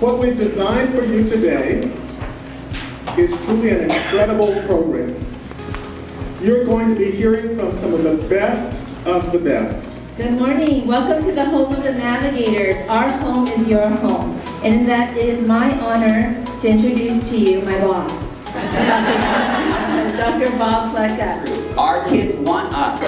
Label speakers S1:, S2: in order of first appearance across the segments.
S1: What we've designed for you today is truly an incredible program. You're going to be hearing from some of the best of the best.
S2: Good morning. Welcome to the home of the Navigators. Our home is your home. And that it is my honor to introduce to you my boss, Dr. Bob Pletka.
S3: Our kids want us.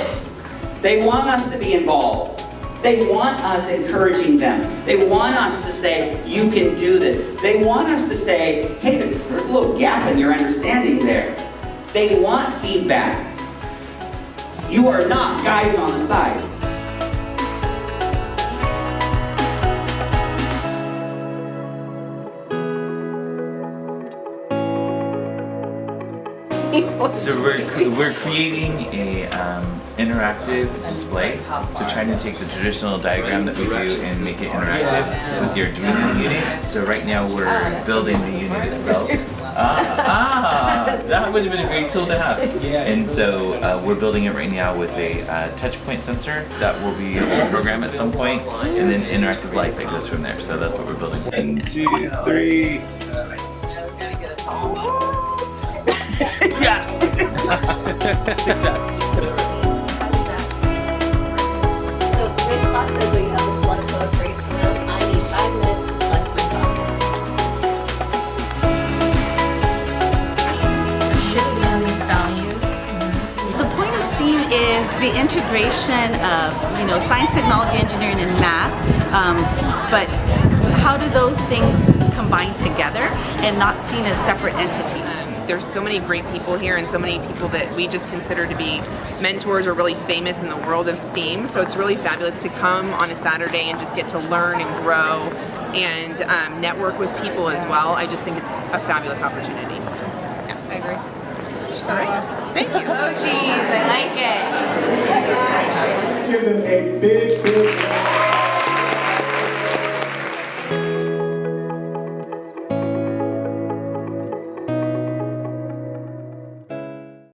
S3: They want us to be involved. They want us encouraging them. They want us to say, you can do this. They want us to say, hey, there's a little gap in your understanding there. They want feedback. You are not guys on the side.
S4: So we're creating a interactive display. So trying to take the traditional diagram that we do and make it interactive with your Arduino unit. So right now we're building the unit itself. That would have been a great tool to have. And so we're building it right now with a touch point sensor that will be able to program at some point, and then interactive light that goes from there. So that's what we're building. 1, 2, 3. Yes! Success.
S5: So with class schedule, you have a select flow of phrase from them. I need 5 minutes to collect my thoughts.
S6: The point of STEAM is the integration of, science, technology, engineering, and math. But how do those things combine together and not seen as separate entities?
S7: There's so many great people here and so many people that we just consider to be mentors or really famous in the world of STEAM. So it's really fabulous to come on a Saturday and just get to learn and grow and network with people as well. I just think it's a fabulous opportunity. Yeah, I agree. All right. Thank you.
S5: Oh geez, I like it.
S1: Let's give them a big